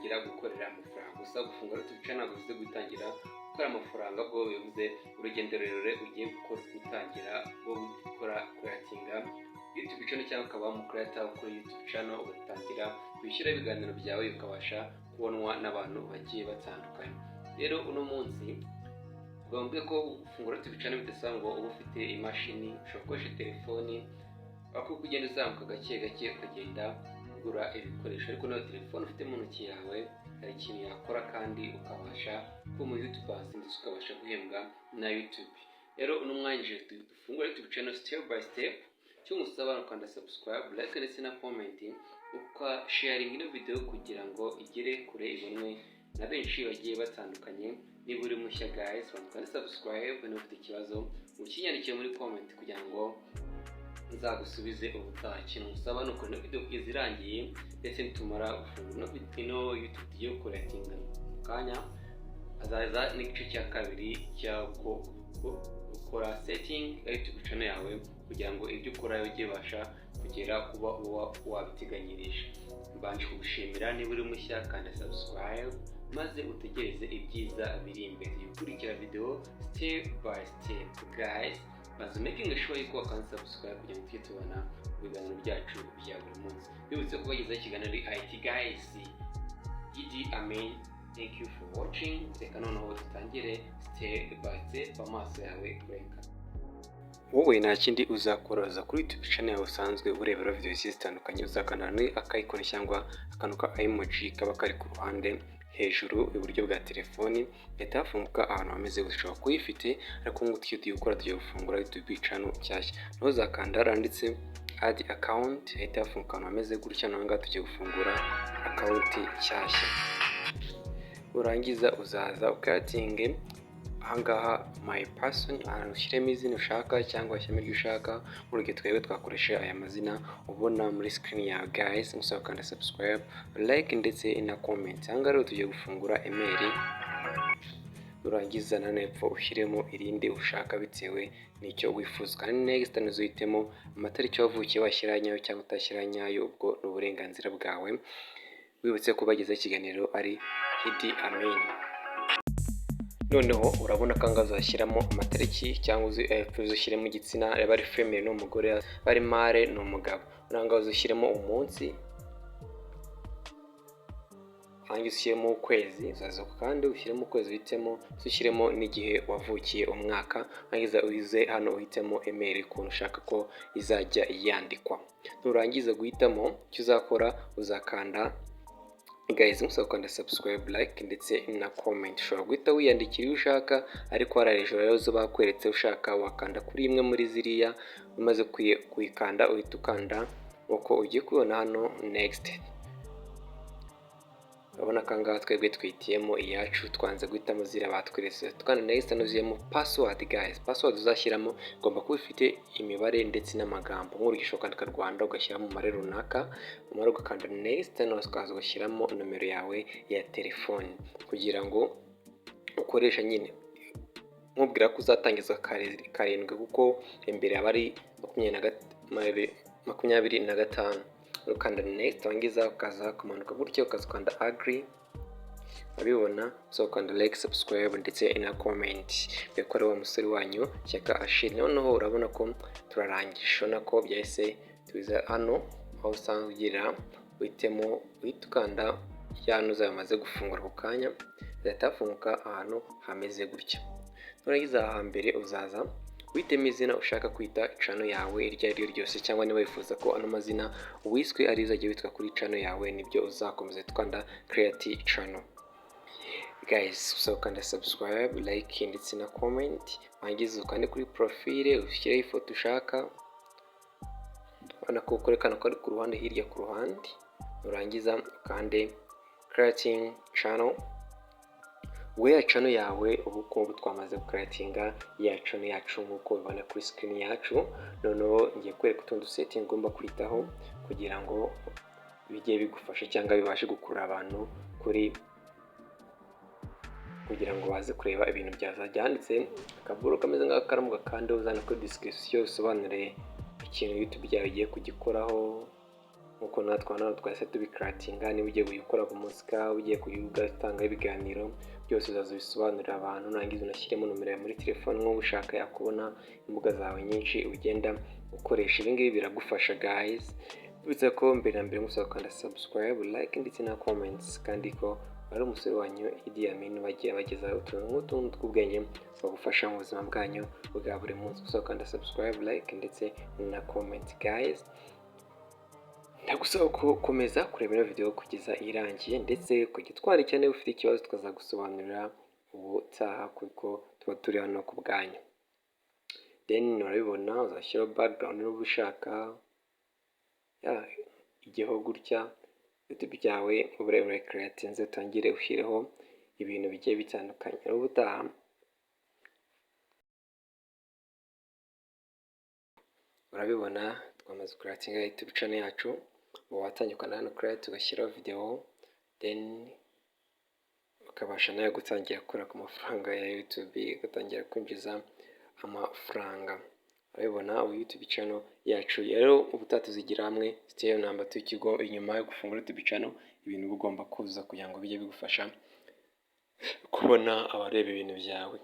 gutangira gukorera amafaranga. Gusa gufungura YouTube channel ntabwo bivuze gutangira gukora amafaranga, bwo bivuze urugendo rurerure ugiye gutangira rwo gukora creatinga YouTube channel cyangwa ukaba mu creator kuri YouTube channel, ugatangira kwishyura ibiganiro byawe ukabasha kubonwa n'abantu bagiye batandukanye. Rero uno munsi ngombwe ko ufungura YouTube channel bidasaba ngo uba ufite imashini, ushobora gukoresha telefoni, aho kugenda uzamuka gake gake ukagenda ugura ibikoresho. Ariko nawe telefone ufite mu ntoki yawe hari ikintu yakora kandi ukabasha kuba muri YouTube ndetse ukabasha guhembwa na YouTube. Rero uno mwanya dufungura YouTube channel step by step. Cyo musaba ukanda subscribe, like ndetse na comment, sharing ino video kugira ngo igere kure ibonwe na benshi bagiye batandukanye. Niba uri mushya guys, bakanda subscribe, niba ufite ikibazo ukinyandikire muri comment kugira ngo nzagusubize ubutaha. Ikintu musaba ni uko video kugeza irangiye ndetse nitumara gufungura ino YouTube tugiye gukoratinga kanya azaza n'igice cya kabiri cyako ukora setting YouTube channel yawe kugira ngo ibyo ukora bijye basha kugera kuba wabiteganyirije. Mbanje kugushimira niba uri mushya kandi subscribe maze utegereze ibyiza biri imbere. Ukurikira video step by step guys, maze making sure yuko wakanda subscribe kugira ngo tubona ibiganiro byacu bya buri munsi. Bibutse ko bagize ikiganiro IT guys. Idi Amen, thank you for watching. Reka noneho dutangire step by step amaso yawe kureka. Wowe nta kindi uzakoroza kuri YouTube channel yawe usanzwe urebera video zitandukanye, uzakanda ni icon cyangwa akantu ka emoji kaba kari ku ruhande hejuru iburyo bwa telefoni, leta hafunguka ahantu hameze gushobora kuyifite. Ariko ngo tugiye gukora tugiye gufungura YouTube channel cyashya, no uzakanda randitse add account, leta hafunguka ahantu hameze gutya, no ngaho tugiye gufungura account cyashya. Urangiza uzaza ukatinge ahangaha my person, ushyiremo izina ushaka cyangwa ushyiremo iryo ushaka. Urugero twebwe twakoresha aya mazina ubona muri screen yawe guys. Musaba kandi subscribe, like ndetse na comment. Ahangaha rero tugiye gufungura email, urangiza na nepfo ushyiremo irindi ushaka bitewe n'icyo wifuza. Kandi next nuzuhitemo amatariki wavukiye, washyira nyayo cyangwa utashyira nyayo, ubwo n'uburenganzira bwawe. Wibutse ko bagize ikiganiro ari Idi Amen. Noneho urabona ko azashyiramo amatariki cyangwa uzushyiremo igitsina, yaba ari female n'umugore, bari male n'umugabo. Uranga uzushyiremo umunsi, hangi ushyiremo ukwezi, uzaza kandi ushyiremo ukwezi uhitemo, ushyiremo n'igihe wavukiye umwaka. Hangiza uyize hano uhitemo email ukuntu ushaka ko izajya yandikwa. Nurangiza guhitamo icyo uzakora, uzakanda guys, musaba kwanda subscribe, like ndetse na comment. Ushobora guhita wiyandikira iyo ushaka, ariko hari hejuru rero zo bakweretse ushaka wakanda kuri imwe muri ziriya. Umaze kuyikanda uhita ukanda uko ugiye kubona hano next. Urabona ko ngaha twebwe twitiyemo iyacu, twanze guhitamo zira batweretse. Tukanda next anuziyemo password guys. Password uzashyiramo ugomba kuba ufite imibare ndetse n'amagambo. Nk'urugero ukandika Rwanda ugashyiramo umubare runaka, umara ugakanda next, no ukaza ugashyiramo nomero yawe ya telefone kugira ngo ukoresha nyine. Nkubwira ko uzatangiza karindwi kuko imbere aba ari 25. Ukanda next, wangiza ukaza kumanuka gutyo, ukaza ukanda agree. Abibona so ukanda like, subscribe ndetse na comment. Beko ari wa musore wanyu Shyaka Achille. Noneho urabona ko turarangije, nako byahise tuza hano aho usanzwe ugira uhitemo, uhita ukanda yano zamaze gufungura ku kanya, zatafunguka ahantu hameze gutya. Nurangiza hambere uzaza uhitemo izina ushaka kwita channel yawe iryo ari ryo ryose, cyangwa niba wifuza ko ano mazina wiswe ari izajya witwa kuri channel yawe, nibyo uzakomeza tukanda create channel guys. So kanda subscribe, like ndetse na comment. Wangiza ukande kuri profile ushyireho ifoto ushaka, ubona ko ukorekana ko ari ku ruhande hirya ku ruhande. Urangiza ukande creating channel. We channel yawe ubu twamaze creatinga ya channel yacu nk'uko ubona kuri screen yacu. Noneho ngiye kwereka utundi setting ugomba kwitaho kugira ngo bijye bigufasha cyangwa bibashe gukurura abantu kugira ngo baze kureba ibintu byazajyanditse. Akaburo kameze nk'akaramu gakande uzana kuri description usobanure ikintu YouTube byawe igiye kugikoraho. nk'uko natwe hano twahise tubikaratinga. Niba ugiye gukora umuzika, ugiye kugatanga ibiganiro, byose uzaza ubisobanurira abantu, nurangiza unashyiremo nomero yawe muri telefone, nk'ubu ushaka yakubona imbuga zawe nyinshi ugenda ukoresha. Ibi ngibi biragufasha guys. Bivuze ko mbere na mbere musaba gukanda subscribe, like ndetse na comments, kandi ko ari umusore wanyu Idi Amin bagiye bagezaho utuntu nk'utuntu tw'ubwenge bagufasha mu buzima bwanyu bwa buri munsi. Musaba gukanda subscribe, like ndetse na comment guys. Ndagusaba gukomeza kureba ino video kugeza irangiye, ndetse kugitwara niba ufite ikibazo tukazagusobanurira ubutaha, kuko tuba turi hano ku bwanyu. Then urabibona, uzashyiraho background niba ubishaka, igiho gutya YouTube byawe uburebure creatinze, utangire ushyireho ibintu bigiye bitandukanye. Ubutaha urabibona twamaze creatinga YouTube channel yacu. Watangiye ukanda hano create, ugashyiraho video, then ukabasha nawe gutangira gukora ku mafaranga ya YouTube, ugatangira kwinjiza amafaranga. Urabibona ubu YouTube channel yacu rero ubutaha tuzigira hamwe. Stay number 2 kigo inyuma yo gufungura YouTube channel, ibintu bigomba kuza kugira ngo bijye bigufasha kubona abareba ibintu byawe.